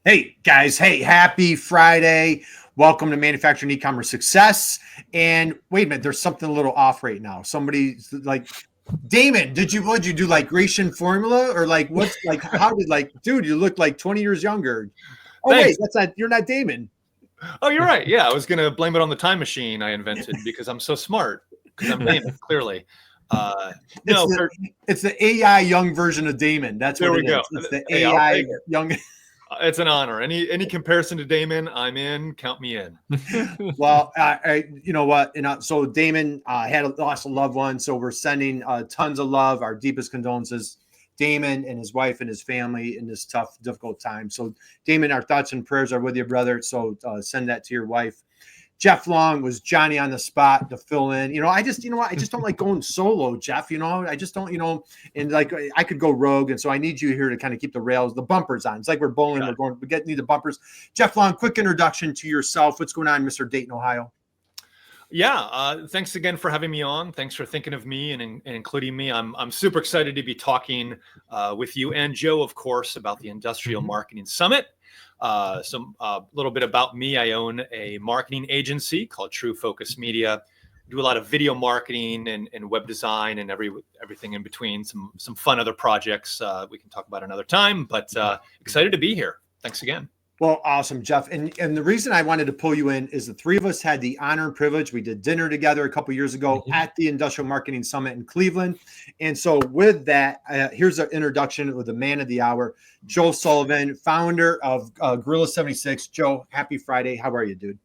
Hey guys, hey, happy Friday. Welcome to Manufacturing E-Commerce Success. And wait a minute, there's something a little off right now. Somebody's like, Damon, what'd you do like Grecian formula or like what's like, how did dude, you look like 20 years younger. Oh, Thanks. wait, you're not Damon. Oh, you're right. Yeah, I was going to blame it on the time machine I invented because I'm so smart, because I'm Damon, clearly. No, It's the AI young version of Damon. That's there what we it go. is. It's the Hey, I'll AI take it. young. It's an honor. Any comparison to Damon, I'm in. Count me in. Well, you know what? So Damon lost a loved one. So we're sending tons of love, our deepest condolences, Damon and his wife and his family in this tough, difficult time. So Damon, our thoughts and prayers are with you, brother. So send that to your wife. Jeff Long was Johnny on the spot to fill in. I just don't like going solo, Jeff. I just don't, and like I could go rogue. And so I need you here to kind of keep the rails, the bumpers on. It's like we're bowling, need the bumpers. Jeff Long, quick introduction to yourself. What's going on, Mr. Dayton, Ohio? Yeah, thanks again for having me on. Thanks for thinking of me and including me. I'm super excited to be talking with you and Joe, of course, about the Industrial Marketing Summit. A little bit about me. I own a marketing agency called TREW Media. We do a lot of video marketing and web design and everything in between. Some fun other projects we can talk about another time. But excited to be here. Thanks again. Well, awesome, Jeff. And the reason I wanted to pull you in is the three of us had the honor and privilege. We did dinner together a couple of years ago at the Industrial Marketing Summit in Cleveland. And so with that, here's an introduction with the man of the hour, Joe Sullivan, founder of Gorilla 76. Joe, happy Friday. How are you, dude?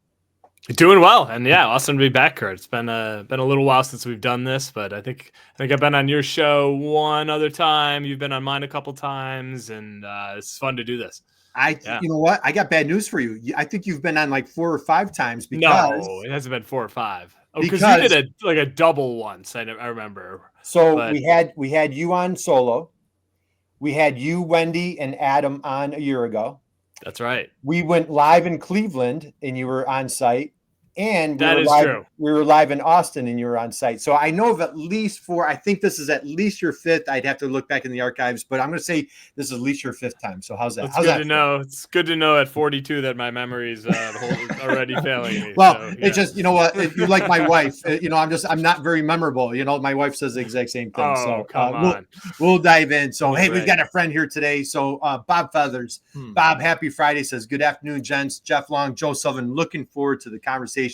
Doing well, and yeah, awesome to be back, Kurt. It's been a little while since we've done this, but I think I've been on your show one other time. You've been on mine a couple times, and it's fun to do this. You know what? I got bad news for you. I think you've been on like 4 or 5 times because no, it hasn't been 4 or 5. Oh, because you did a double once. I remember. So we had you on solo. We had you, Wendy, and Adam on a year ago. That's right. We went live in Cleveland, and you were on site. And we were live in Austin and you were on site. So I know of at least 4. I think this is at least your 5th. I'd have to look back in the archives, but I'm going to say this is at least your 5th time. So how's that? It's good to know. It's good to know at 42 that my memory's already failing me. Well, so, yeah. It's just, you know what? You're like my wife. I'm not very memorable. My wife says the exact same thing. Oh, come on. We'll dive in. So, hey, we've got a friend here today. So Bob Feathers. Bob, happy Friday, says, good afternoon, gents. Jeff Long, Joe Sullivan, looking forward to the conversation.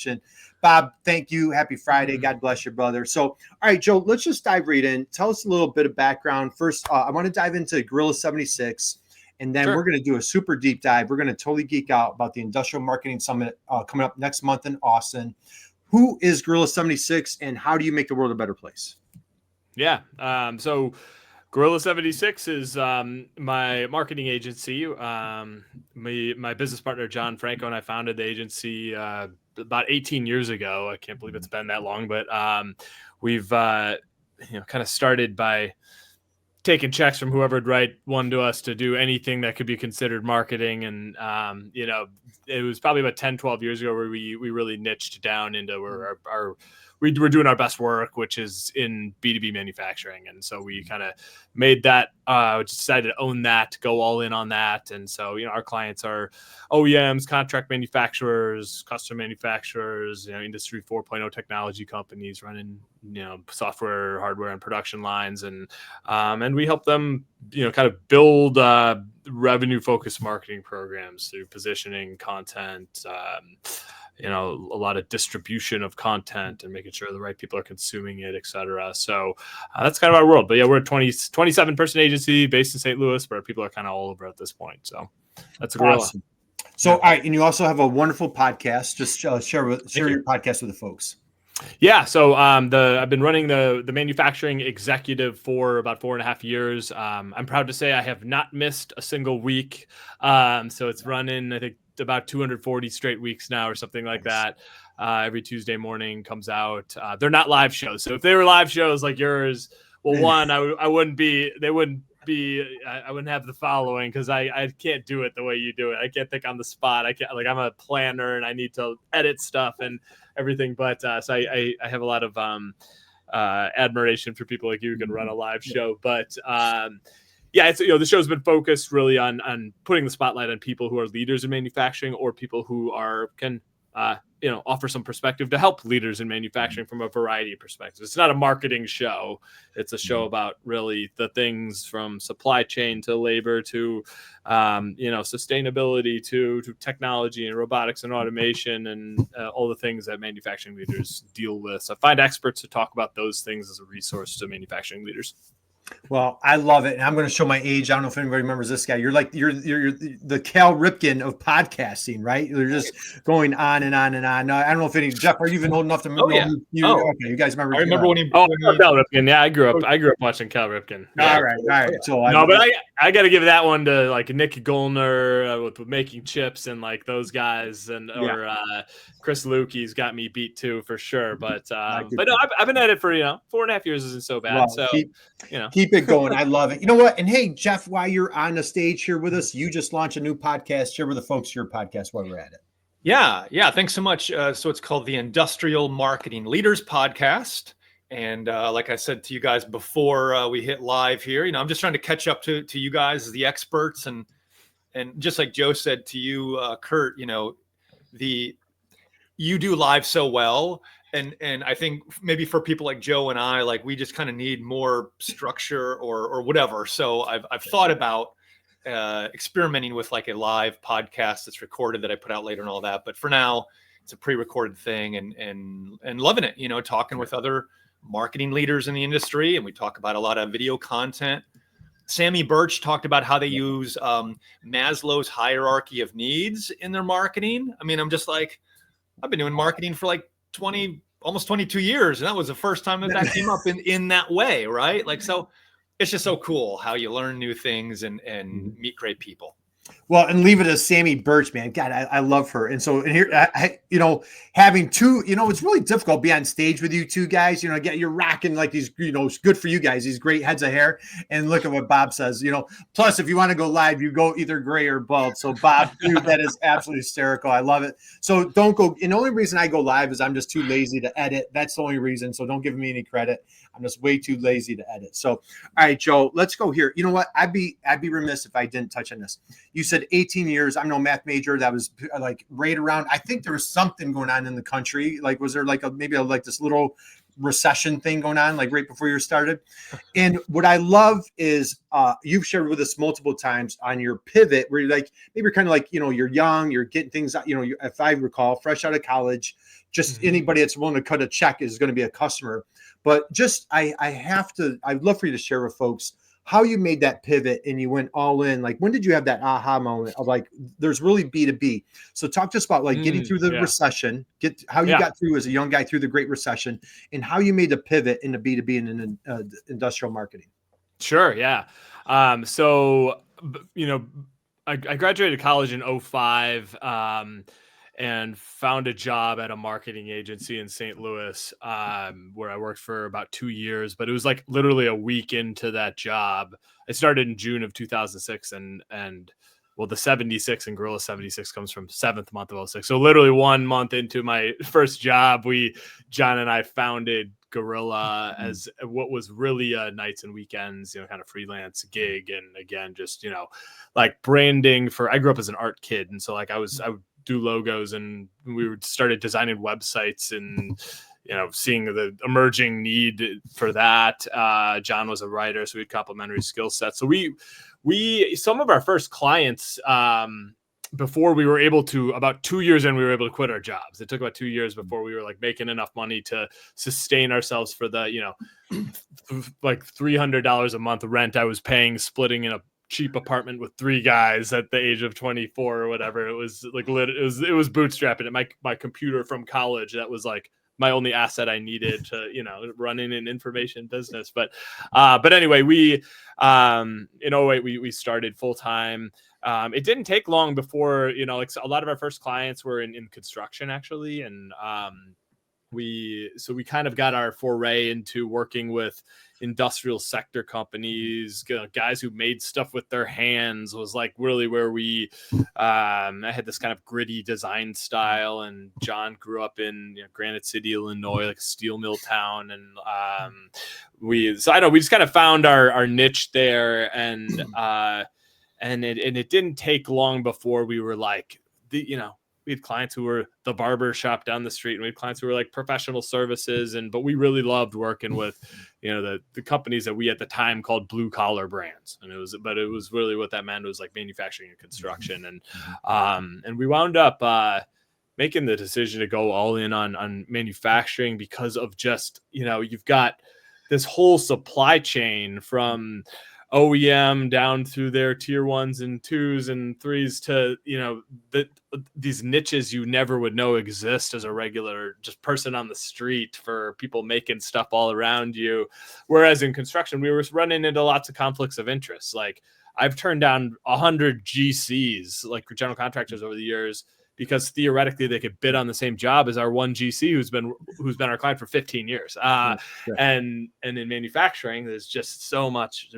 Bob, thank you. Happy Friday. God bless your brother. So, all right, Joe, let's just dive right in. Tell us a little bit of background. First, I want to dive into Gorilla 76, and then we're going to do a super deep dive. We're going to totally geek out about the Industrial Marketing Summit coming up next month in Austin. Who is Gorilla 76, and how do you make the world a better place? Yeah. So Gorilla 76 is my marketing agency. My business partner, John Franco, and I founded the agency about 18 years ago. I can't believe it's been that long, but we've kind of started by taking checks from whoever would write one to us to do anything that could be considered marketing. And, it was probably about 10, 12 years ago where we really niched down into where we're doing our best work, which is in B2B manufacturing. And so we kind of made that, decided to own that, go all in on that. And so, our clients are OEMs, contract manufacturers, custom manufacturers, industry 4.0 technology companies running, software, hardware, and production lines. And we help them, kind of build revenue-focused marketing programs through positioning, content, a lot of distribution of content and making sure the right people are consuming it, et cetera. So that's kind of our world. But yeah, we're a 27 person agency based in St. Louis, but our people are kind of all over at this point. So that's a Gorilla. Awesome. So, all right. And you also have a wonderful podcast. Just share your podcast with the folks. Yeah. So I've been running the manufacturing executive for about 4.5 years. I'm proud to say I have not missed a single week. So it's running, I think, about 240 straight weeks now or something like that. Every Tuesday morning comes out. They're not live shows. So if they were live shows like yours, well, one, I wouldn't have the following because I can't do it the way you do it. I can't think on the spot. I'm a planner and I need to edit stuff and everything. But so I have a lot of admiration for people like you who can run a live show. But yeah, it's, the show's been focused really on putting the spotlight on people who are leaders in manufacturing, or people who can offer some perspective to help leaders in manufacturing from a variety of perspectives. It's not a marketing show. It's a show about really the things from supply chain to labor to, sustainability to technology and robotics and automation and all the things that manufacturing leaders deal with. So find experts to talk about those things as a resource to manufacturing leaders. Well, I love it. And I'm going to show my age. I don't know if anybody remembers this guy. You're the Cal Ripken of podcasting, right? You're just going on and on and on. I don't know if Jeff, are you even old enough to know yeah. you? Okay, you guys remember? I remember when he. Cal Ripken. Yeah, I grew up watching Cal Ripken. Yeah. All right. So I got to give that one to like Nick Gollner with making chips and like those guys, or Chris Lukey's got me beat too for sure. But no, I've been at it for 4.5 years isn't so bad. Well, so keep it going. I love it. You know what? And hey, Jeff, while you're on the stage here with us, you just launched a new podcast. Share with the folks your podcast while we're at it. Yeah. Thanks so much. So it's called the Industrial Marketing Leaders Podcast. And like I said to you guys before we hit live here, I'm just trying to catch up to you guys as the experts. And just like Joe said to you, Kurt, you do live so well. And I think maybe for people like Joe and I, like we just kind of need more structure or whatever. So I've thought about experimenting with like a live podcast that's recorded that I put out later and all that. But for now, it's a pre-recorded thing and loving it, talking with other marketing leaders in the industry. And we talk about a lot of video content. Sammy Birch talked about how they use Maslow's hierarchy of needs in their marketing. I mean, I'm just like, I've been doing marketing for like almost 22 years. And that was the first time that came up in that way. Right. Like, so it's just so cool how you learn new things and meet great people. Well, and leave it as Sammy Birch, man. God, I love her. And so, and here, having two, it's really difficult to be on stage with you two guys. You're rocking like these, it's good for you guys, these great heads of hair. And look at what Bob says, plus if you want to go live, you go either gray or bald. So Bob, dude, that is absolutely hysterical. I love it. So don't go. And the only reason I go live is I'm just too lazy to edit. That's the only reason. So don't give me any credit. I'm just way too lazy to edit. So, all right, Joe, let's go here. You know what? I'd be remiss if I didn't touch on this. You said 18 years. I'm no math major. That was like right around. I think there was something going on in the country. Like, was there like maybe this little recession thing going on, like right before you started? And what I love is you've shared with us multiple times on your pivot where you're like, maybe you're kind of like, you're young, you're getting things out, if I recall, fresh out of college, just anybody that's willing to cut a check is going to be a customer. But just, I'd love for you to share with folks how you made that pivot and you went all in. Like, when did you have that aha moment of like, there's really B2B? So talk to us about like getting through the recession, how you got through as a young guy through the Great Recession, and how you made the pivot into B2B and in industrial marketing. Sure. Yeah. So, I graduated college in 2005. And found a job at a marketing agency in St. Louis, where I worked for about 2 years. But it was like literally a week into that job. I started in June of 2006, and the 76 and Gorilla 76 comes from 7th month of 2006. So literally 1 month into my first job, John and I founded Gorilla as what was really nights and weekends, kind of freelance gig. And again, just, like branding I grew up as an art kid. And so like I would do logos, and we started designing websites and, seeing the emerging need for that. John was a writer, so we had complementary skill sets. So some of our first clients, before we were able to, about 2 years in, we were able to quit our jobs. It took about 2 years before we were like making enough money to sustain ourselves for the, like $300 a month rent I was paying, splitting in a cheap apartment with 3 guys at the age of 24 or whatever. It was like, it was bootstrapping at my computer from college. That was like my only asset I needed to, running an information business. But anyway, we, in 2008, we started full time. It didn't take long before, like a lot of our first clients were in construction actually. And, we kind of got our foray into working with, industrial sector companies, guys who made stuff with their hands, was like really where we, I had this kind of gritty design style, and John grew up in Granite City, Illinois, like a steel mill town. And so I know we just kind of found our niche there, and it didn't take long before we were like, we had clients who were the barber shop down the street, and we had clients who were like professional services. But we really loved working with, the companies that we at the time called blue collar brands. And it was really what that meant. It was like manufacturing and construction. And we wound up making the decision to go all in on manufacturing because of just, you've got this whole supply chain from OEM down through their tier 1s and 2s and 3s to, these niches you never would know exist as a regular just person on the street for people making stuff all around you. Whereas in construction, we were running into lots of conflicts of interest. Like I've turned down 100 GCs, like general contractors, over the years, because theoretically they could bid on the same job as our one GC who's been our client for 15 years. And in manufacturing, there's just so much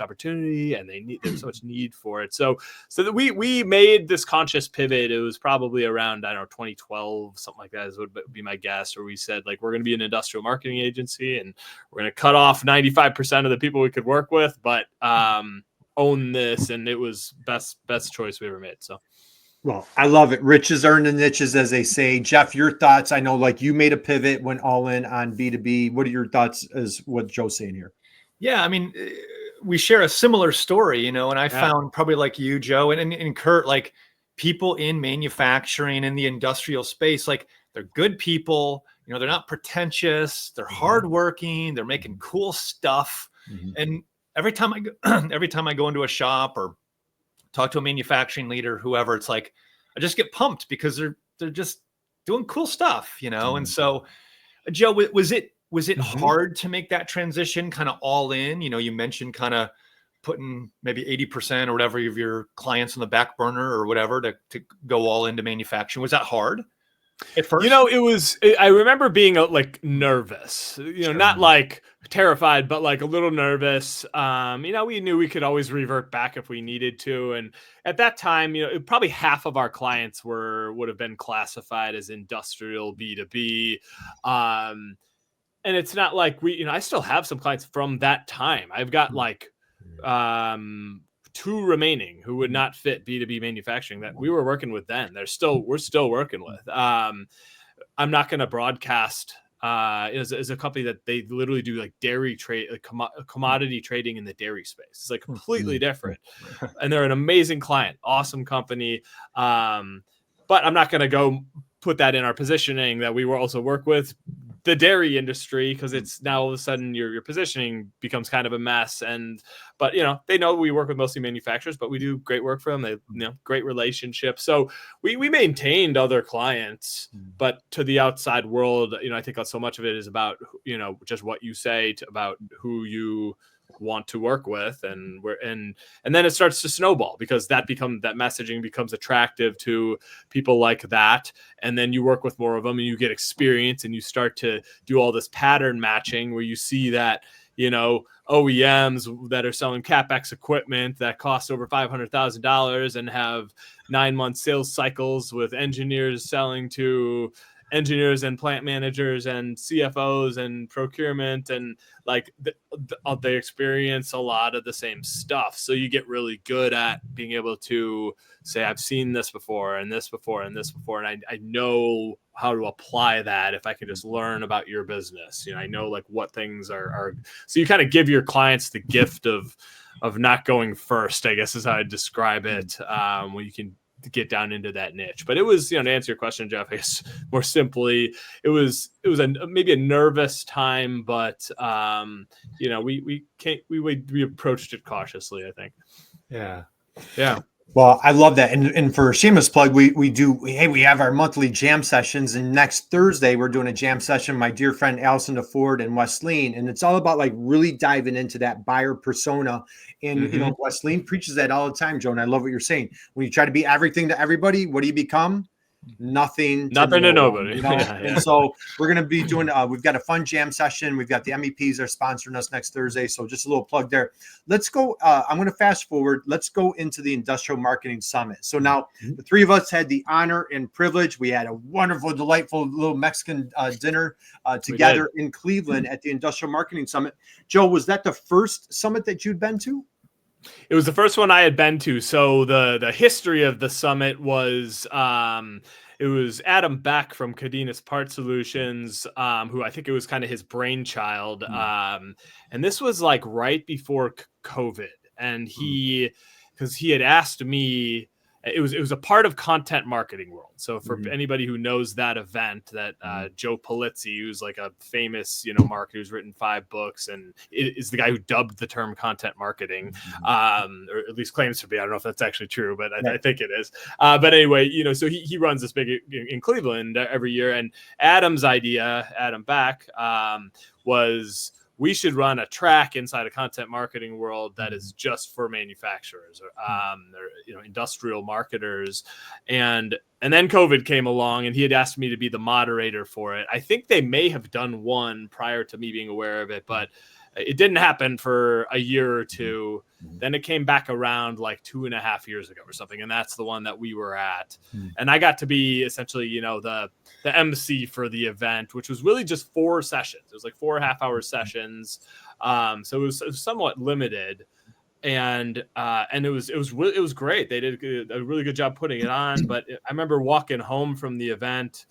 opportunity, and there's so much need for it. So that we made this conscious pivot. It was probably around, 2012, something like that would be my guess, where we said, like, we're going to be an industrial marketing agency, and we're going to cut off 95% of the people we could work with, but own this. And it was best choice we ever made. So. Well, I love it. Riches earn the niches, as they say. Jeff, your thoughts? I know, like, you made a pivot, went all in on B2B. What are your thoughts as what Joe's saying here? Yeah, I mean, we share a similar story, and I found, probably like you, Joe, and Kurt, like, people in manufacturing in the industrial space, like, they're good people. They're not pretentious. They're hardworking. They're making cool stuff. And every time I go into a shop or talk to a manufacturing leader, whoever, it's like, I just get pumped because they're just doing cool stuff, And so, Joe, was it hard to make that transition kind of all in? You mentioned kind of putting maybe 80% or whatever of your clients on the back burner or whatever to go all into manufacturing. Was that hard at first? I remember being like nervous, not like terrified, but like a little nervous. We knew we could always revert back if we needed to. And at that time, probably half of our clients would have been classified as industrial B2B. And it's not like I still have some clients from that time. I've got like, 2 remaining who would not fit B2B manufacturing that we were working with then. We're still working with. I'm not going to broadcast as a company that they literally do like dairy trade, like commodity trading in the dairy space. It's like completely different. And they're an amazing client, awesome company. But I'm not going to go put that in our positioning that we will also work with the dairy industry, because it's now all of a sudden your positioning becomes kind of a mess. But they know we work with mostly manufacturers, but we do great work for them. They great relationships. So we maintained other clients, but to the outside world, I think so much of it is about just what you say about who you want to work with, and then it starts to snowball, because that messaging becomes attractive to people like that, and then you work with more of them and you get experience, and you start to do all this pattern matching where you see that OEMs that are selling CapEx equipment that costs over $500,000 and have 9-month sales cycles, with engineers selling to engineers and plant managers and CFOs and procurement, and like they experience a lot of the same stuff. So you get really good at being able to say, I've seen this before and this before and this before, and I know how to apply that if I can just learn about your business. I know like what things are. So you kind of give your clients the gift of not going first, I guess is how I describe it, when you can get down into that niche. But it was, to answer your question, Jeff, I guess more simply, it was maybe a nervous time, but we approached it cautiously, I think. Yeah. Well, I love that. And for a shameless plug, we have our monthly jam sessions, and next Thursday we're doing a jam session, my dear friend Allison DeFord and Wesleyan. And it's all about like really diving into that buyer persona. And Wesleyan preaches that all the time, Joe. And I love what you're saying. When you try to be everything to everybody, what do you become? nothing Nothing to no one, nobody. you know. Yeah, And so we're going to be doing we've got a fun jam session. We've got the MEPs are sponsoring us next Thursday, so just a little plug there. Let's go I'm going to fast forward. Let's go into the Industrial Marketing Summit. So now the three of us had the honor and privilege. We had a wonderful, delightful little Mexican dinner together in Cleveland at the Industrial Marketing Summit. Joe, was that the first summit that you'd been to? It was the first one I had been to. So the history of the summit was it was Adam Beck from Cadenas Part Solutions, who I think it was kind of his brainchild. And this was like right before COVID, and because he had asked me. It was a part of Content Marketing World. So for anybody who knows that event, that Joe Polizzi, who's like a famous, marketer who's written 5 books and is the guy who dubbed the term content marketing, or at least claims to be. I don't know if that's actually true, but I think it is. But anyway, so he runs this big in Cleveland every year. And Adam's idea, Adam Beck, was we should run a track inside a Content Marketing World that is just for manufacturers or industrial marketers. And then COVID came along, and he had asked me to be the moderator for it. I think they may have done one prior to me being aware of it, but it didn't happen for a year or two. Then it came back around like 2.5 years ago or something. And that's the one that we were at. And I got to be essentially, the MC for the event, which was really just 4 sessions. It was like 4.5-hour sessions. So it was somewhat limited. And it was great. They did a really good job putting it on. But I remember walking home from the event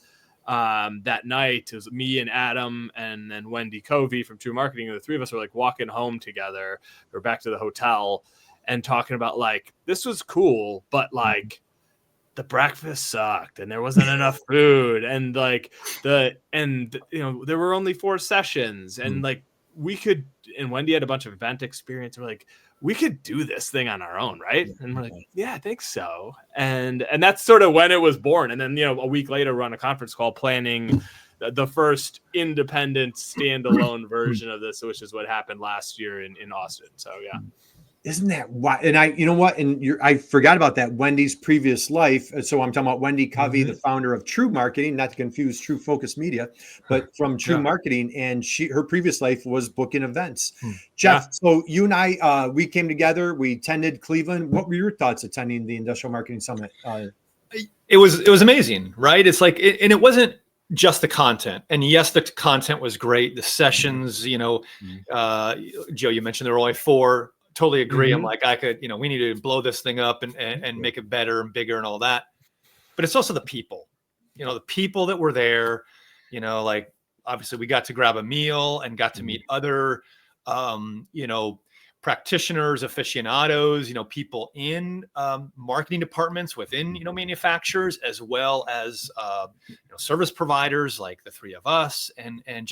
that night. It was me and Adam and then Wendy Covey from TREW Marketing. And the 3 of us were like walking home together. We're back to the hotel and talking about like, this was cool, but like the breakfast sucked and there wasn't enough food. And like there were only 4 sessions and like and Wendy had a bunch of event experience. We're like, we could do this thing on our own, right? And we're like, yeah, I think so. And that's sort of when it was born. And then, a week later, we're on a conference call planning the first independent standalone version of this, which is what happened last year in Austin. So, yeah. Isn't that why? And I forgot about that, Wendy's previous life. So I'm talking about Wendy Covey, the founder of TREW Marketing, not to confuse True Focus Media, but from TREW Marketing. And her previous life was booking events. Jeff, so you and I, we came together, we attended Cleveland. What were your thoughts attending the Industrial Marketing Summit? It was amazing, right? It's like, and it wasn't just the content. And yes, the content was great. The sessions, Joe, you mentioned there were only 4. Totally agree. I'm like, we need to blow this thing up and make it better and bigger and all that. But it's also the people, the people that were there, like obviously we got to grab a meal and got to meet other, practitioners, aficionados, people in marketing departments within, manufacturers, as well as, service providers like the 3 of us and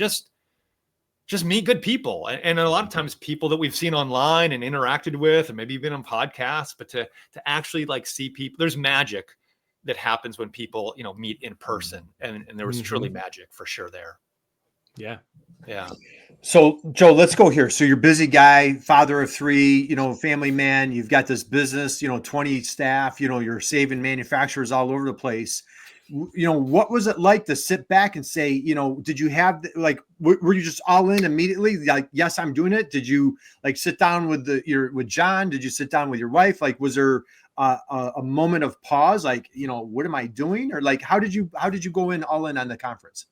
just meet good people. And a lot of times people that we've seen online and interacted with, and maybe even on podcasts, but to actually like see people, there's magic that happens when people, meet in person. And there was truly magic for sure there. Yeah. Yeah. So Joe, let's go here. So you're a busy guy, father of 3, family man, you've got this business, 20 staff, you're saving manufacturers all over the place. What was it like to sit back and say, did you have were you just all in immediately? Like, yes, I'm doing it. Did you like sit down with with John? Did you sit down with your wife? Like, was there a moment of pause? Like, what am I doing? Or like, how did you go all in on the conference?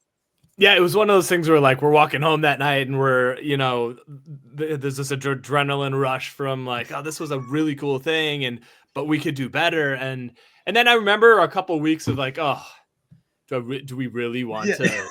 Yeah, it was one of those things where like we're walking home that night and we're, there's this adrenaline rush from like, oh, this was a really cool thing. But we could do better. And then I remember a couple of weeks of like, oh, do we really want to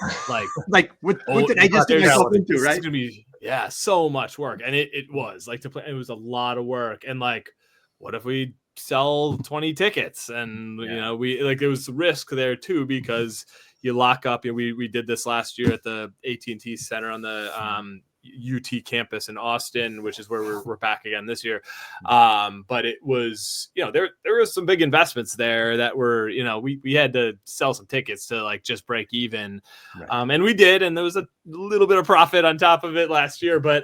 like what did I just get myself into, right? It's gonna be so much work. And it was like it was a lot of work. And like, what if we sell 20 tickets? And we there was risk there too, because you lock up. We did this last year at the AT&T Center on the UT campus in Austin, which is where we're back again this year. But it was, there was some big investments there that were, we had to sell some tickets to like just break even. Right. And we did, and there was a little bit of profit on top of it last year, but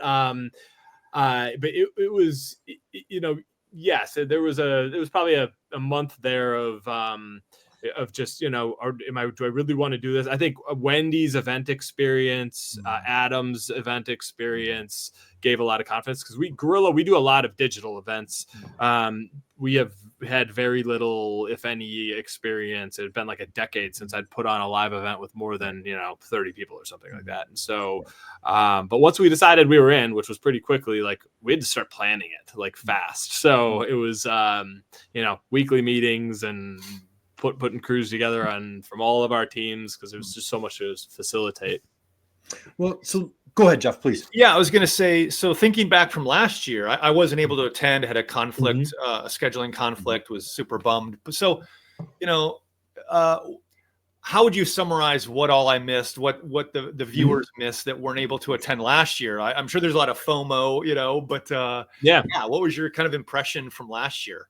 it was, yes, there was probably a month there of, of just, or do I really want to do this? I think Wendy's event experience, Adam's event experience gave a lot of confidence, because we do a lot of digital events. We have had very little, if any, experience. It had been like a decade since I'd put on a live event with more than 30 people or something like that. And so but once we decided we were in, which was pretty quickly, like we had to start planning it like fast. So it was weekly meetings and putting crews together from all of our teams, because there was just so much to facilitate. Well, so go ahead, Jeff, please. Yeah, I was going to say, so thinking back from last year, I wasn't able to attend, had a conflict, a scheduling conflict, was super bummed. So, how would you summarize what all I missed, what the viewers missed that weren't able to attend last year? I'm sure there's a lot of FOMO, but what was your kind of impression from last year?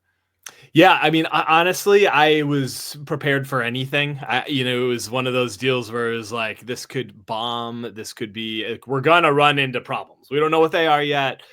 Yeah, I mean, honestly, I was prepared for anything. It was one of those deals where it was like, this could bomb. This could be, we're going to run into problems. We don't know what they are yet.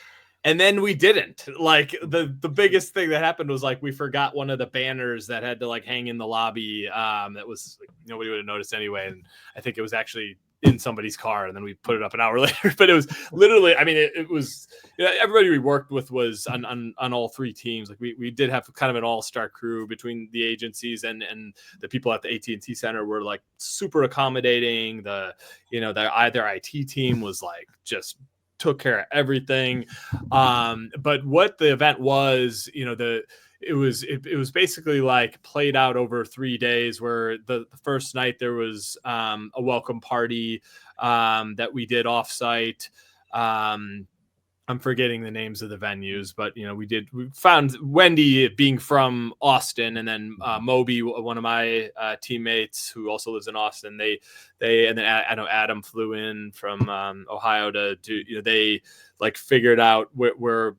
And then we didn't. Like the biggest thing that happened was like we forgot one of the banners that had to like hang in the lobby. That was like, nobody would have noticed anyway. And I think it was actually in somebody's car, and then we put it up an hour later. But it was literally, I mean, it was, everybody we worked with was on all three teams. Like we did have kind of an all-star crew between the agencies and the people at the AT&T Center were like super accommodating. Their IT team was like just took care of everything. But what the event was, it was basically like played out over 3 days, where the first night there was a welcome party that we did offsite. I'm forgetting the names of the venues, but we found Wendy being from Austin, and then Moby, one of my teammates who also lives in Austin. And then I know Adam flew in from Ohio to do. They like figured out where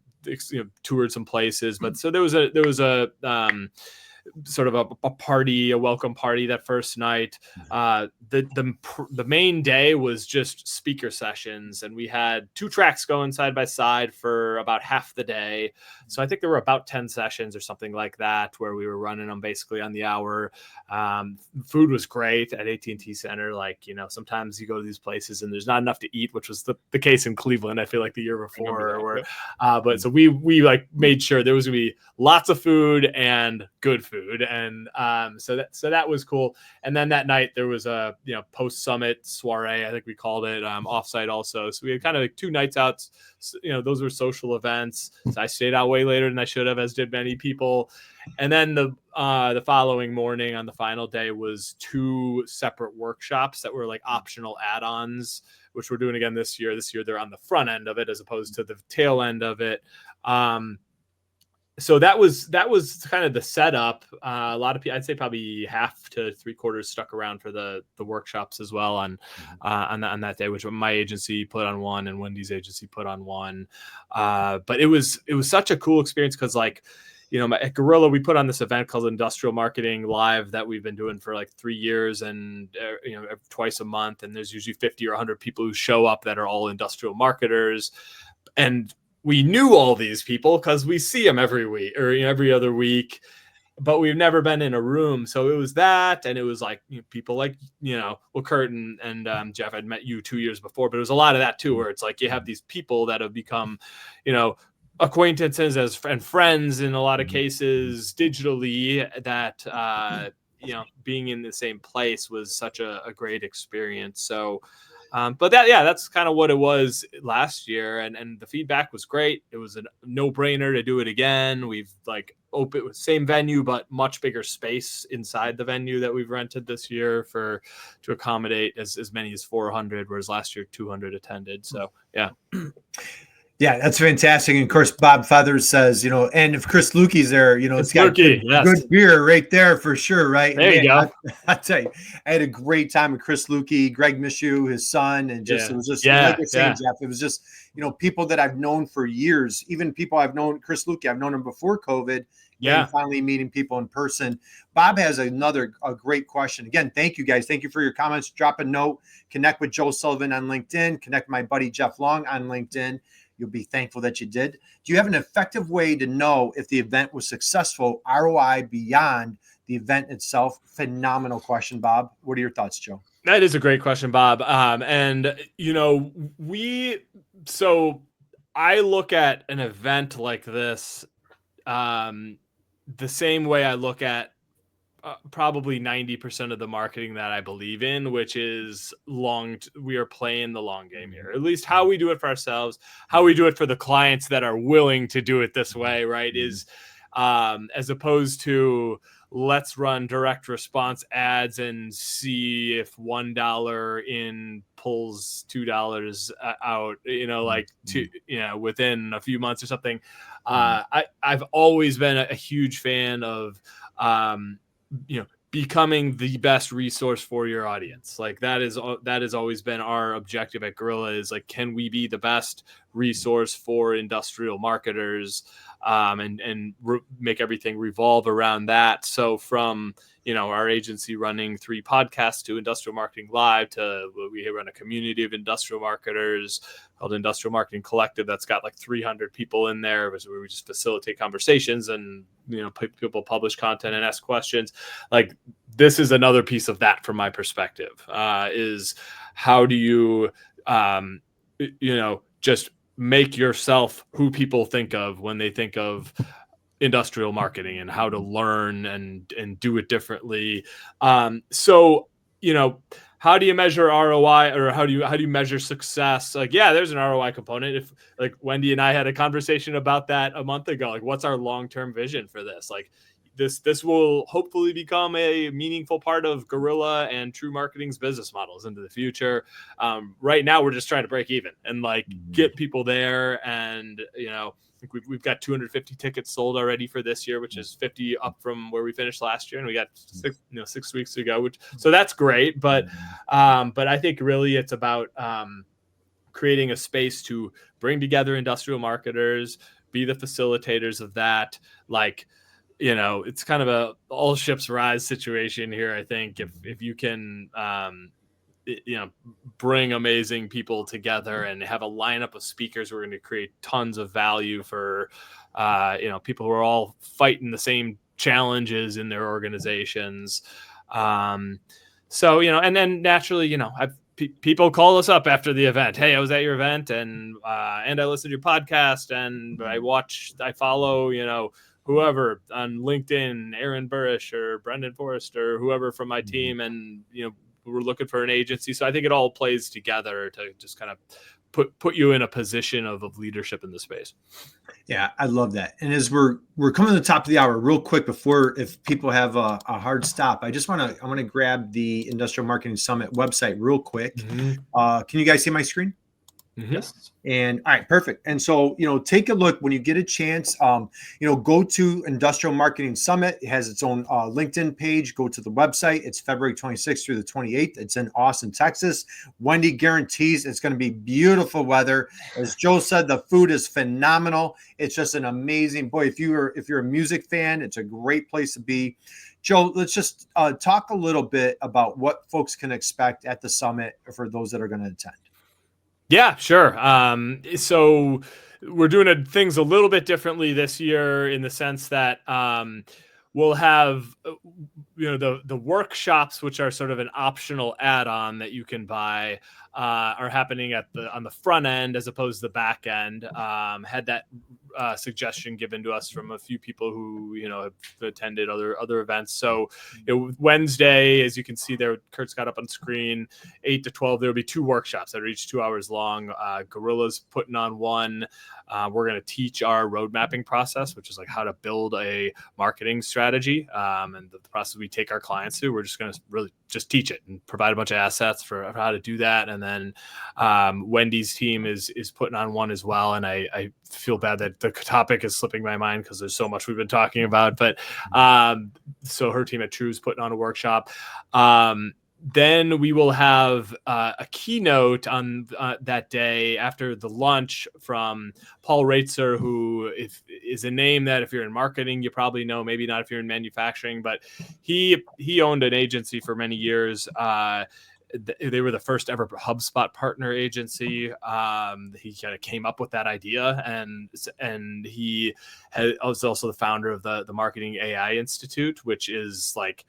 toured some places. But so there was a sort of a party, a welcome party that first night. The main day was just speaker sessions, and we had 2 tracks going side by side for about half the day. So I think there were about 10 sessions or something like that, where we were running them basically on the hour. Food was great at AT&T Center. Like, sometimes you go to these places and there's not enough to eat, which was the case in Cleveland, I feel like the year before. But so we like made sure there was gonna be lots of food and good food. And so that was cool. And then that night there was a post summit soiree, I think we called it, offsite also. So we had kind of like 2 nights out. Those were social events. So I stayed out way later than I should have, as did many people. And then the following morning on the final day was 2 separate workshops that were like optional add-ons, which we're doing again this year. This year they're on the front end of it as opposed to the tail end of it. So that was kind of the setup. A lot of people, I'd say probably half to 3/4 stuck around for the workshops as well on that day, which my agency put on one and Wendy's agency put on one. But it was such a cool experience, because like, at Gorilla, we put on this event called Industrial Marketing Live that we've been doing for like 3 years, and twice a month. And there's usually 50 or 100 people who show up that are all industrial marketers. And we knew all these people because we see them every week or every other week, but we've never been in a room. So it was that, and it was like people like Kurt and Jeff. I'd met you 2 years before, but it was a lot of that too, where it's like you have these people that have become acquaintances and friends in a lot of cases digitally, that being in the same place was such a great experience. So but that's kind of what it was last year, and the feedback was great. It was a no-brainer to do it again. We've like open with same venue but much bigger space inside the venue that we've rented this year to accommodate as many as 400, whereas last year 200 attended. So yeah. Yeah, that's fantastic. And of course, Bob Feathers says, and if Chris Lukey's there, it's got good beer right there for sure, right? There you go. I tell you, I had a great time with Chris Lukey, Greg Mishu, his son, and it was just like I said, Jeff, it was just people that I've known for years, even people I've known. Chris Lukey, I've known him before COVID. And finally meeting people in person. Bob has a great question. Again, thank you guys. Thank you for your comments. Drop a note. Connect with Joe Sullivan on LinkedIn. Connect with my buddy Jeff Long on LinkedIn. You'll be thankful that you did. Do you have an effective way to know if the event was successful, ROI beyond the event itself. Phenomenal question, Bob. What are your thoughts, Joe? That is a great question, Bob. And so I look at an event like this the same way I look at probably 90% of the marketing that I believe in, which is we are playing the long game here. At least how we do it for ourselves, how we do it for the clients that are willing to do it this way, right? Is as opposed to let's run direct response ads and see if $1 in pulls $2 out, within a few months or something. I've always been a huge fan of, becoming the best resource for your audience. Like that has always been our objective at Gorilla, is like, can we be the best resource for industrial marketers, and make everything revolve around that. So from, our agency running 3 podcasts to Industrial Marketing Live, to we run a community of industrial marketers called Industrial Marketing Collective that's got like 300 people in there, where we just facilitate conversations and people publish content and ask questions. Like, this is another piece of that from my perspective, is how do you just make yourself who people think of when they think of industrial marketing, and how to learn and do it differently. So how do you measure ROI, or how do you measure success? Like, yeah, there's an ROI component. If like Wendy and I had a conversation about that a month ago, like, what's our long-term vision for this? Like, this will hopefully become a meaningful part of Gorilla and TREW Marketing's business models into the future. Right now, we're just trying to break even and get people there. And, I think we've got 250 tickets sold already for this year, which is 50 up from where we finished last year. And we got 6 weeks to go, so that's great. But I think really it's about creating a space to bring together industrial marketers, be the facilitators of that. It's kind of a all ships rise situation here. I think if you can, bring amazing people together and have a lineup of speakers, we're going to create tons of value for, people who are all fighting the same challenges in their organizations. And then naturally, people call us up after the event. Hey, I was at your event and I listened to your podcast, and I follow, whoever on LinkedIn, Aaron Burrish or Brendan Forrest or whoever from my team. And, we're looking for an agency. So I think it all plays together to just kind of put you in a position of leadership in the space. Yeah, I love that. And as we're coming to the top of the hour, real quick, before, if people have a hard stop, I want to grab the Industrial Marketing Summit website real quick. Mm-hmm. Can you guys see my screen? Mm-hmm. Yes. And all right, perfect. And so, take a look when you get a chance, go to Industrial Marketing Summit. It has its own LinkedIn page. Go to the website. It's February 26th through the 28th. It's in Austin, Texas. Wendy guarantees it's going to be beautiful weather. As Joe said, the food is phenomenal. It's just an amazing, boy, if you're a music fan, it's a great place to be. Joe, let's just talk a little bit about what folks can expect at the summit for those that are going to attend. Yeah, sure. So we're doing things a little bit differently this year, in the sense that we'll have the workshops, which are sort of an optional add-on that you can buy, are happening on the front end as opposed to the back end. Had that suggestion given to us from a few people who have attended other events. So Wednesday, as you can see there, Kurt's got up on screen, 8 to 12. There will be 2 workshops that are each 2 hours long. Gorilla's putting on one. We're going to teach our road mapping process, which is like how to build a marketing strategy, and the process we take our clients through. We're just going to really just teach it and provide a bunch of assets for how to do that. And then Wendy's team is putting on one as well. And I feel bad that the topic is slipping my mind because there's so much we've been talking about. But so her team at TREW is putting on a workshop. Then we will have a keynote on that day after the lunch from Paul Reitzer, who is a name that if you're in marketing, you probably know, maybe not if you're in manufacturing, but he owned an agency for many years. they were the first ever HubSpot partner agency. He kind of came up with that idea, and he was also the founder of the Marketing AI Institute, which is like,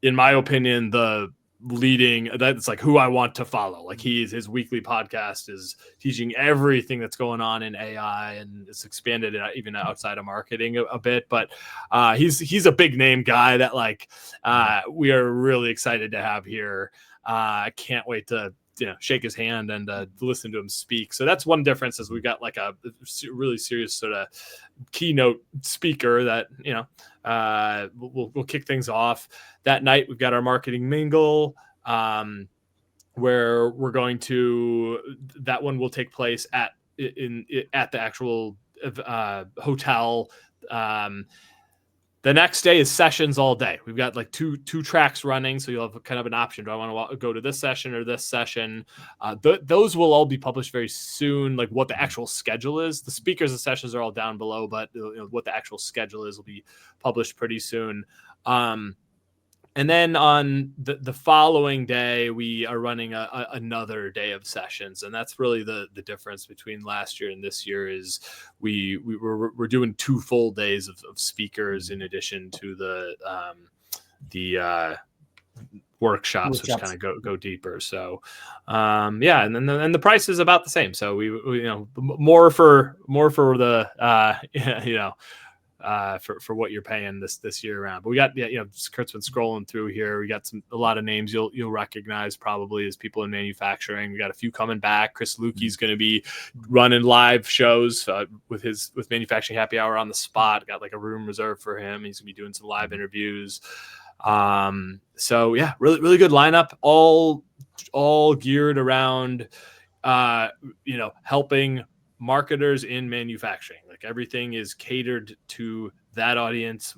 in my opinion, that's like who I want to follow. Like his weekly podcast is teaching everything that's going on in AI, and it's expanded even outside of marketing a bit. But he's a big name guy that we are really excited to have here. I can't wait to shake his hand and listen to him speak. So that's one difference, is we've got like a really serious sort of keynote speaker that we'll kick things off that night. We've got our marketing mingle, where we're going to, that one will take place at the actual hotel. The next day is sessions all day. We've got like two tracks running, so you'll have kind of an option. Do I want to go to this session or this session? Those will all be published very soon, like what the actual schedule is. The speakers and sessions are all down below, but what the actual schedule is will be published pretty soon. And then on the following day, we are running another day of sessions, and that's really the difference between last year and this year. Is we're doing 2 full days of speakers in addition to the workshops, which kind of go deeper. So and then the price is about the same. So we more for the for what you're paying this year around. But we got Kurt's been scrolling through here. We got a lot of names you'll recognize probably as people in manufacturing. We got a few coming back. Chris Lukey's going to be running live shows with Manufacturing Happy Hour on the spot. Got like a room reserved for him. He's gonna be doing some live interviews. So yeah, really good lineup, all geared around helping marketers in manufacturing. Like everything is catered to that audience.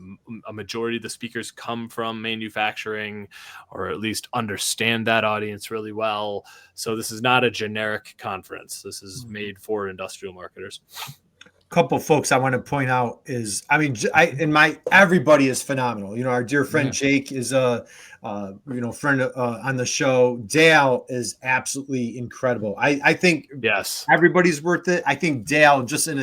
A majority of the speakers come from manufacturing, or at least understand that audience really well. So this is not a generic conference. This is made for industrial marketers. Couple folks I want to point out is, everybody is phenomenal. Our dear friend Jake is a friend on the show. Dale is absolutely incredible. I think everybody's worth it. I think Dale just in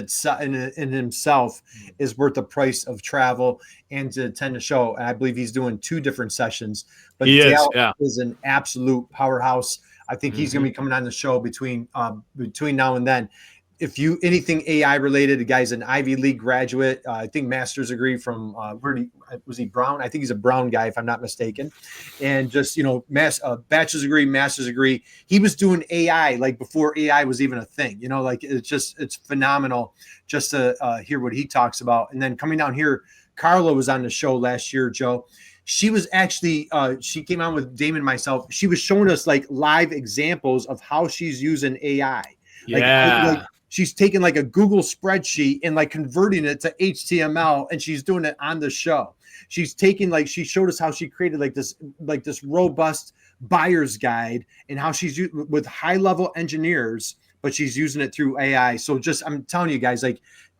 himself is worth the price of travel and to attend the show. And I believe he's doing 2 different sessions. But Dale is an absolute powerhouse. I think he's going to be coming on the show between now and then. If anything AI related, the guy's an Ivy League graduate. I think master's degree from was he Brown? I think he's a Brown guy, if I'm not mistaken. And just bachelor's degree, master's degree. He was doing AI like before AI was even a thing. It's phenomenal just to hear what he talks about. And then coming down here, Carla was on the show last year, Joe. She was actually she came on with Damon and myself. She was showing us like live examples of how she's using AI. She's taking like a Google spreadsheet and like converting it to HTML, and she's doing it on the show. She's taking she showed us how she created this robust buyer's guide, and how she's with high level engineers, but she's using it through AI. So I'm telling you guys,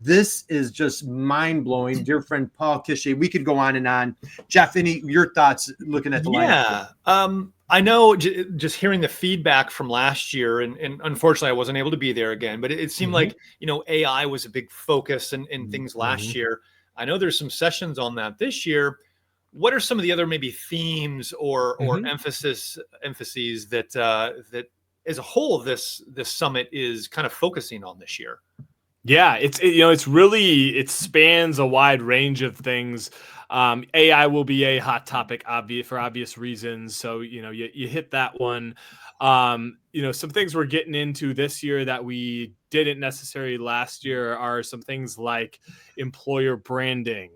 this is just mind blowing. Dear friend Paul Kishay, we could go on and on. Jeff, your thoughts looking at the lineup? I know just hearing the feedback from last year, and unfortunately I wasn't able to be there again, but it seemed like, AI was a big focus in things last year. I know there's some sessions on that this year. What are some of the other maybe themes or emphases that as a whole this summit is kind of focusing on this year? Yeah, it spans a wide range of things. AI will be a hot topic, for obvious reasons. So, you hit that one. Some things we're getting into this year that we didn't necessarily last year are some things like employer branding,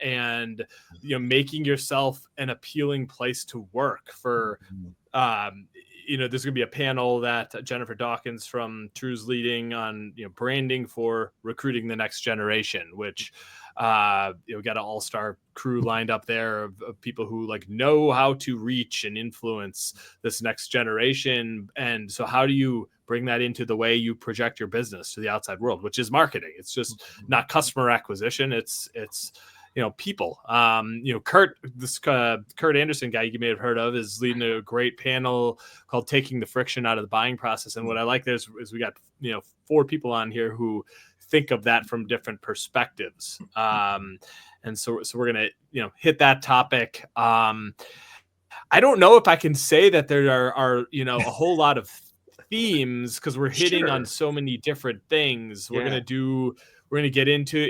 and, making yourself an appealing place to work for, there's going to be a panel that Jennifer Dawkins from TREW's leading on, branding for recruiting the next generation, which, we got an all-star crew lined up there of people who know how to reach and influence this next generation. And so how do you bring that into the way you project your business to the outside world, which is marketing? It's just not customer acquisition. It's people. Kurt Anderson guy you may have heard of is leading a great panel called "Taking the Friction Out of the Buying Process." And what I like there is we got 4 people on here who think of that from different perspectives. And so we're gonna hit that topic. I don't know if I can say that there are a whole lot of themes because we're hitting on so many different things. We're gonna get into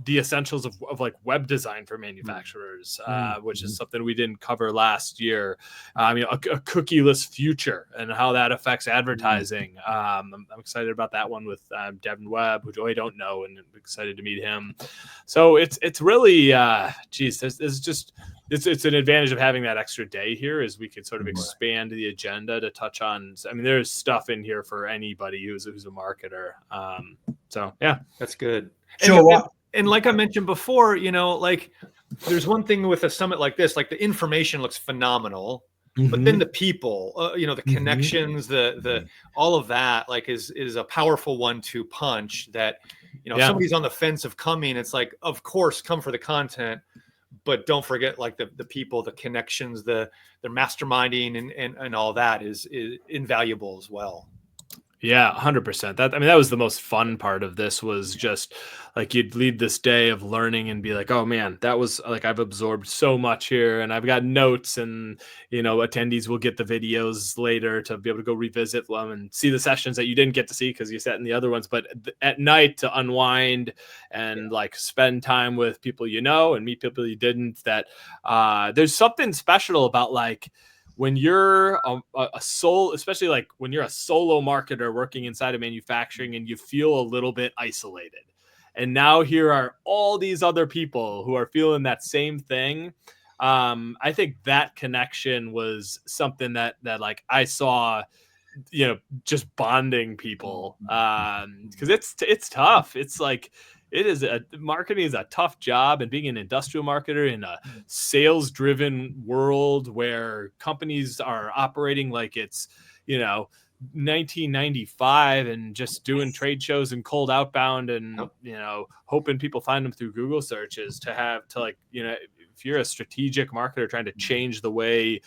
the essentials of like web design for manufacturers, which is something we didn't cover last year. A cookieless future and how that affects advertising. I'm excited about that one with Devin Webb, who I don't know, and I'm excited to meet him. So it's really it's an advantage of having that extra day here, is we could sort of expand the agenda to touch on. I mean, there's stuff in here for anybody who's a marketer. So yeah, that's good. So, and like I mentioned before, like there's one thing with a summit like this, like the information looks phenomenal, but then the people, the connections, the all of that, like is a powerful 1-2 punch that, if somebody's on the fence of coming, it's like, of course, come for the content, but don't forget like the people, the connections, their masterminding and all that is invaluable as well. Yeah, 100%. That was the most fun part of this, was just like you'd lead this day of learning and be like, oh man, that was like, I've absorbed so much here and I've got notes, and attendees will get the videos later to be able to go revisit them and see the sessions that you didn't get to see because you sat in the other ones. But at night to unwind and like spend time with people and meet people you didn't. That there's something special about like when you're especially like when you're a solo marketer working inside of manufacturing and you feel a little bit isolated. And now here are all these other people who are feeling that same thing. I think that connection was something that like I saw, just bonding people, because it's tough. It's like, marketing is a tough job, and being an industrial marketer in a sales driven world where companies are operating like it's, 1995 and just doing trade shows and cold outbound and, hoping people find them through Google searches, if you're a strategic marketer trying to change the way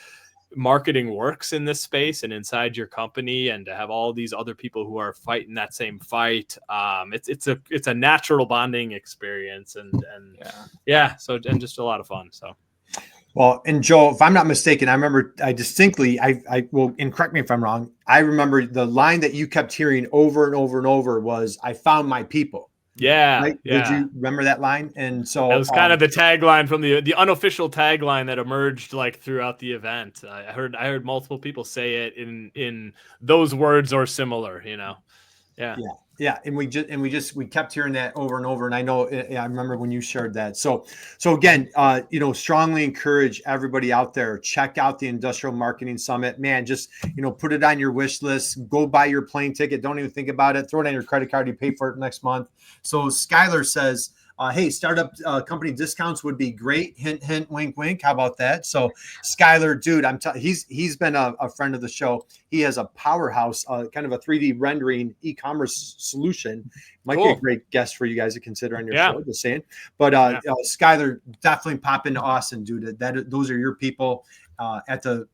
marketing works in this space and inside your company, and to have all these other people who are fighting that same fight, it's a natural bonding experience, and just a lot of fun. So well, and Joe, if I'm not mistaken, I remember I distinctly, I will, and correct me if I'm wrong, I remember the line that you kept hearing over and over and over was, I found my people. Yeah, right? yeah. Did you remember that line? And so it was kind of the tagline from the unofficial tagline that emerged like throughout the event. I heard multiple people say it in those words or similar. Yeah. And we kept hearing that over and over. And I know, I remember when you shared that. So again, strongly encourage everybody out there, check out the Industrial Marketing Summit, man. Just, put it on your wish list, go buy your plane ticket. Don't even think about it. Throw it on your credit card. You pay for it next month. So Skylar says, hey, startup company discounts would be great. Hint, hint, wink, wink. How about that? So Skylar, dude, he's been a friend of the show. He has a powerhouse, kind of a 3D rendering e-commerce solution. Might be a great guest for you guys to consider on your show, just saying. But Skylar, definitely pop into Austin, dude. Those are your people at the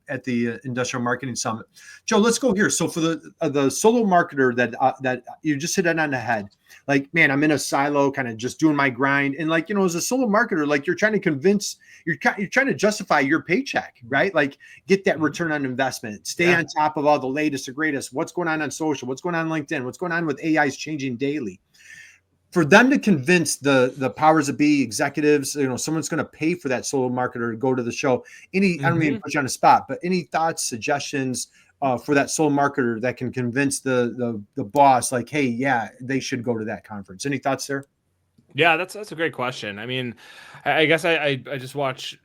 Industrial Marketing Summit. Joe, let's go here. So for the solo marketer that you just hit it on the head, like, man, I'm in a silo, kind of just doing my grind. And like, as a solo marketer, like you're trying to justify your paycheck, right? Like get that return on investment, stay on top of all the latest and greatest, what's going on social, what's going on LinkedIn, what's going on with AI is changing daily. For them to convince the powers that be, executives, someone's going to pay for that solo marketer to go to the show. I don't mean to put you on the spot, but any thoughts, suggestions for that solo marketer that can convince the boss, like, hey, yeah, they should go to that conference? Any thoughts there? Yeah, that's a great question. I mean, I guess I just watch,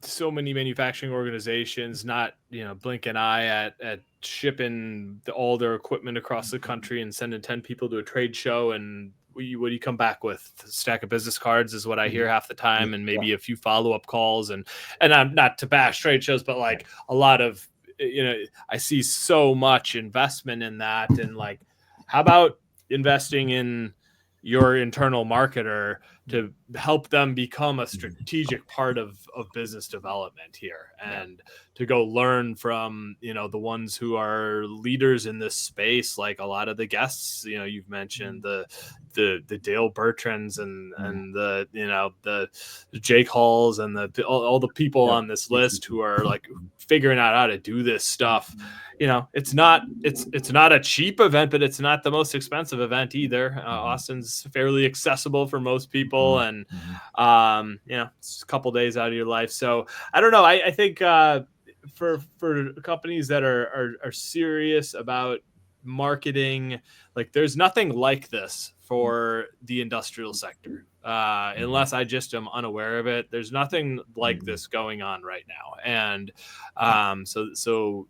so many manufacturing organizations not, blink an eye at shipping all their equipment across the country and sending 10 people to a trade show, and what do you come back with? A stack of business cards is what I hear half the time, and maybe a few follow-up calls, and I'm not to bash trade shows, but like a lot of, I see so much investment in that. And like, how about investing in your internal marketer to help them become a strategic part of business development here, and to go learn from, the ones who are leaders in this space, like a lot of the guests, you've mentioned the Dale Bertrands and the, the Jake Halls and all the people on this list who are like figuring out how to do this stuff. It's not a cheap event, but it's not the most expensive event either. Austin's fairly accessible for most people, and it's a couple days out of your life. So I don't know. I think for companies that are serious about marketing, like there's nothing like this for the industrial sector. Unless I just am unaware of it, there's nothing like this going on right now. And so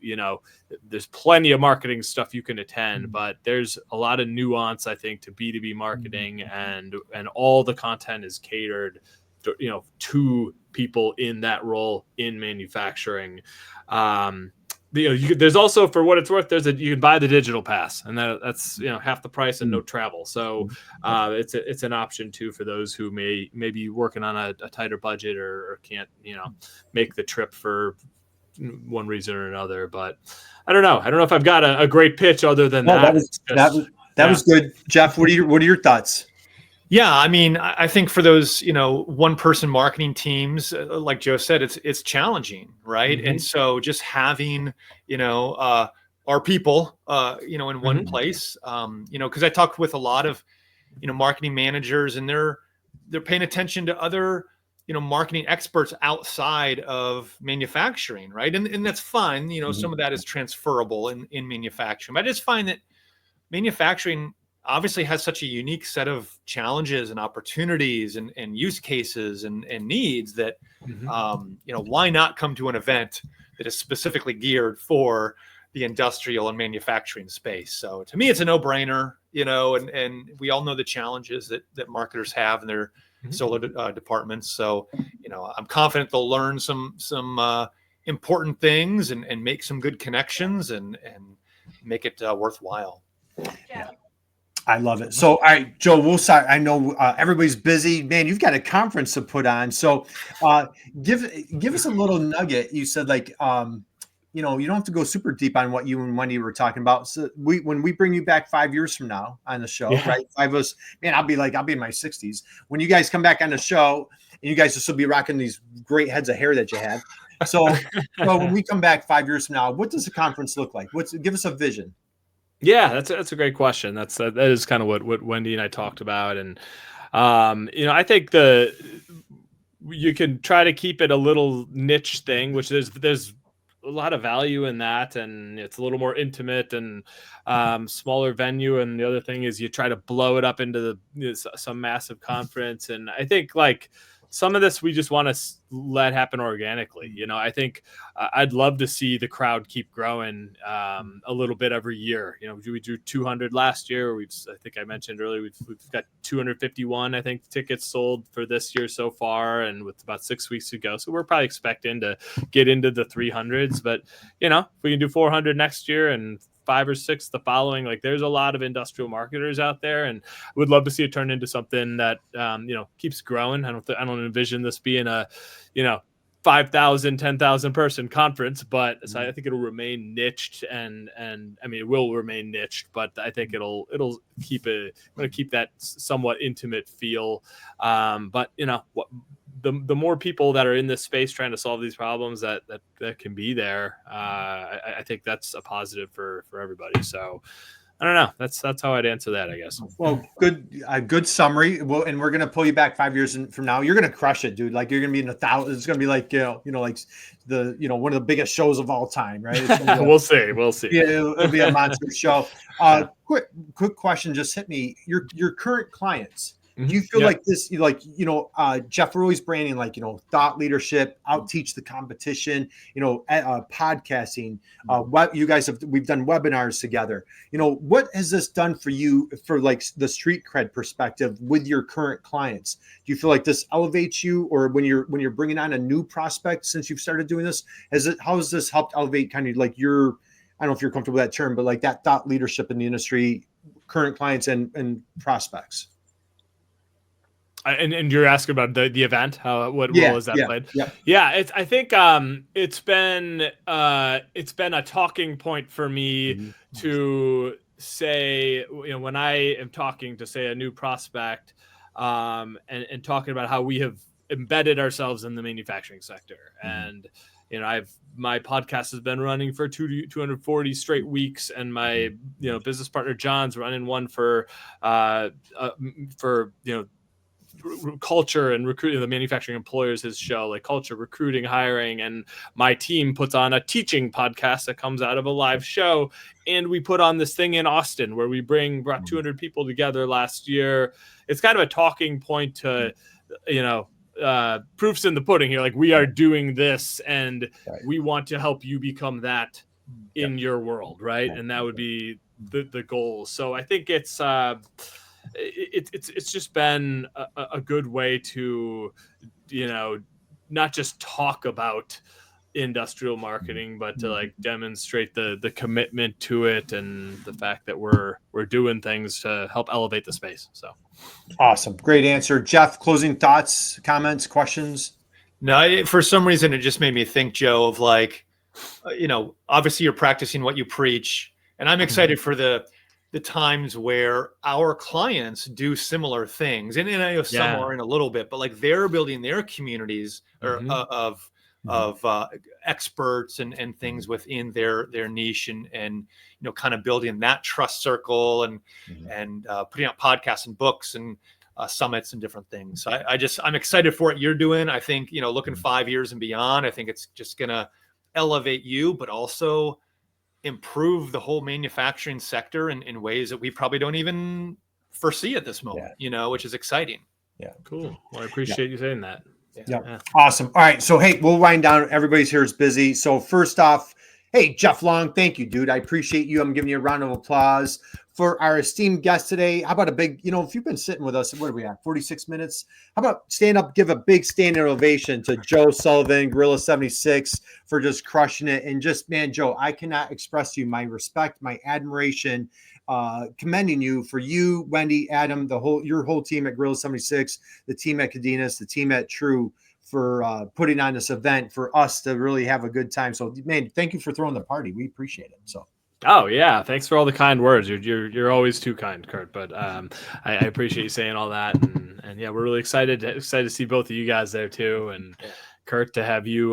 there's plenty of marketing stuff you can attend, but there's a lot of nuance, I think, to B2B marketing, and all the content is catered to people in that role in manufacturing. There's also, for what it's worth, you can buy the digital pass, and that's half the price and no travel. So it's an option too for those who may be working on a tighter budget or can't make the trip for one reason or another. But I don't know if I've got a great pitch other than that. That was good, Jeff. What are your thoughts? Yeah, I mean, I think for those, one-person marketing teams, like Joe said, it's challenging, right? And so just having, our people, in one place, because I talked with a lot of, marketing managers, and they're paying attention to other, marketing experts outside of manufacturing, right? And that's fine. Some of that is transferable in manufacturing, but I just find that manufacturing obviously has such a unique set of challenges and opportunities and use cases and needs that, why not come to an event that is specifically geared for the industrial and manufacturing space? So to me, it's a no-brainer, and we all know the challenges that marketers have in their solo departments. So, I'm confident they'll learn some important things and make some good connections and make it worthwhile. Yeah. I love it. So, all right, Joe, we'll start. I know everybody's busy, man. You've got a conference to put on. So, give us a little nugget. You said you don't have to go super deep on what you and Wendy were talking about. So when we bring you back 5 years from now on the show, right? 5 of us, man, I'll be in my 60s. When you guys come back on the show, and you guys will still be rocking these great heads of hair that you had. So when we come back 5 years from now, what does the conference look like? Give us a vision. Yeah, that's a great question. That is kind of what Wendy and I talked about, and I think you can try to keep it a little niche thing, which there's a lot of value in that, and it's a little more intimate and smaller venue. And the other thing is you try to blow it up into some massive conference, and I think some of this we just want to let happen organically. I think I'd love to see the crowd keep growing a little bit every year. We drew 200 last year. I think I mentioned earlier, we've got 251, I think, tickets sold for this year so far, and with about 6 weeks to go. So we're probably expecting to get into the 300s, but if we can do 400 next year and 5 or 6 the following, there's a lot of industrial marketers out there, and I would love to see it turn into something that keeps growing. I don't envision this being a 5,000 10,000 person conference, but so I think it'll remain niched, and I mean, it will remain niched, but I think it'll keep that somewhat intimate feel. But the more people that are in this space trying to solve these problems that can be there, I think that's a positive for everybody. So I don't know. That's how I'd answer that, I guess. Well, good summary. Well, and we're gonna pull you back 5 years from now. You're gonna crush it, dude. You're gonna be in 1,000. It's gonna be like the one of the biggest shows of all time, right? We'll see. Yeah, it'll be a monster show. Quick question just hit me. Your current clients. Do you feel like this, Jeff Rowley's branding, thought leadership, outteach the competition, podcasting, what you guys we've done webinars together. What has this done for you for the street cred perspective with your current clients? Do you feel like this elevates you, or when you're bringing on a new prospect since you've started doing this, how has this helped elevate kind of your, I don't know if you're comfortable with that term, but that thought leadership in the industry, current clients and prospects? And you're asking about the event, what role has that played? Yeah, I think it's been a talking point for me to say, when I am talking to, say, a new prospect, and talking about how we have embedded ourselves in the manufacturing sector. And my podcast has been running for 240 straight weeks, and my business partner John's running one for culture and recruiting, the manufacturing employers, his show, like culture, recruiting, hiring. And my team puts on a teaching podcast that comes out of a live show. And we put on this thing in Austin where we brought 200 people together last year. It's kind of a talking point to, proofs in the pudding here. Like, we are doing this, and we want to help you become that in your world. Right. And that would be the goal. So I think it's just been a good way to, not just talk about industrial marketing, but to like demonstrate the commitment to it, and the fact that we're doing things to help elevate the space. So awesome. Great answer. Jeff, closing thoughts, comments, questions? No, for some reason, it just made me think, Joe, of like, obviously you're practicing what you preach, and I'm excited for the times where our clients do similar things. And I know some are in a little bit, but like they're building their communities of experts and things within their niche, and kind of building that trust circle, and putting out podcasts and books and summits and different things. So I'm excited for what you're doing. I think, looking 5 years and beyond, I think it's just going to elevate you, but also improve the whole manufacturing sector in ways that we probably don't even foresee at this moment, which is exciting. Yeah. Cool. Well, I appreciate you saying that. Yeah. Awesome. All right. So, hey, we'll wind down. Everybody's here is busy. So first off, hey, Jeff Long, thank you, dude. I appreciate you. I'm giving you a round of applause for our esteemed guest today. How about a big, if you've been sitting with us, what are we at, 46 minutes? How about stand up, give a big standing ovation to Joe Sullivan, Gorilla 76, for just crushing it. And just, man, Joe, I cannot express to you my respect, my admiration, commending you for you, Wendy, Adam, your whole team at Gorilla 76, the team at Cadenas, the team at TREW, for putting on this event for us to really have a good time. So, man, thank you for throwing the party. We appreciate it. So. Oh yeah, thanks for all the kind words. You're always too kind, Kurt. But I appreciate you saying all that, and yeah, we're really excited to see both of you guys there too, and Kurt, to have you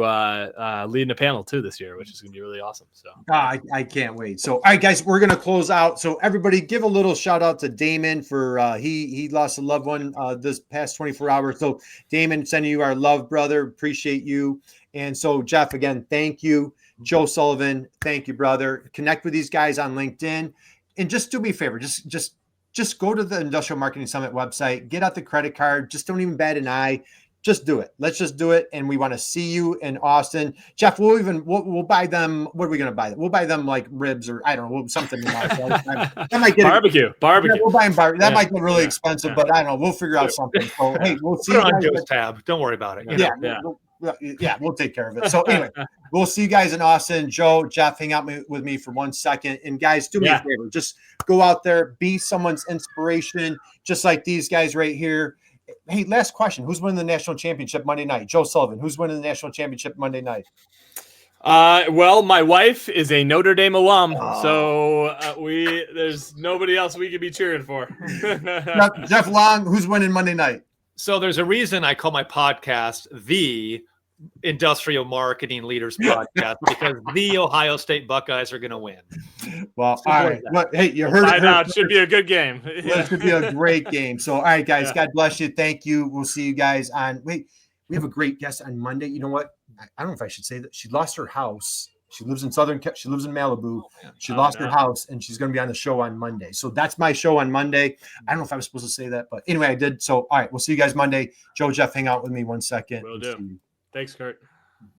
leading a panel too this year, which is going to be really awesome. So I can't wait. So all right, guys, we're going to close out. So everybody, give a little shout out to Damon for he lost a loved one this past 24 hours. So Damon, sending you our love, brother. Appreciate you. And so Jeff, again, thank you. Joe Sullivan, thank you, brother. Connect with these guys on LinkedIn, and just do me a favor. Just go to the Industrial Marketing Summit website, get out the credit card. Just don't even bat an eye. Just do it. Let's just do it. And we want to see you in Austin. Jeff, we'll buy them. What are we going to buy them? We'll buy them like ribs, or I don't know, something. That might get barbecue. Yeah, we'll buy them barbecue. That might get really expensive, but I don't know. We'll figure out something. So, hey, we'll see. Put it on Joe's tab. Don't worry about it. Yeah, we'll take care of it. So anyway, we'll see you guys in Austin. Joe, Jeff, hang out with me for 1 second. And guys, do me a favor. Just go out there, be someone's inspiration, just like these guys right here. Hey, last question. Who's winning the national championship Monday night? Joe Sullivan. Who's winning the national championship Monday night? Well, my wife is a Notre Dame alum, so there's nobody else we could be cheering for. Jeff Long, who's winning Monday night? So there's a reason I call my podcast the Industrial Marketing Leaders Podcast, because the Ohio State Buckeyes are going to win. Well, all right. Well, hey, you heard it. It should be a good game. It should be a great game. So, all right, guys, God bless you. Thank you. We'll see you guys on. Wait, we have a great guest on Monday. You know what? I don't know if I should say that. She lost her house. She lives in she lives in Malibu. She lost her house, and she's going to be on the show on Monday. So that's my show on Monday. I don't know if I was supposed to say that, but anyway, I did. So, all right, we'll see you guys Monday. Joe, Jeff, hang out with me 1 second. Will do. Thanks, Kurt.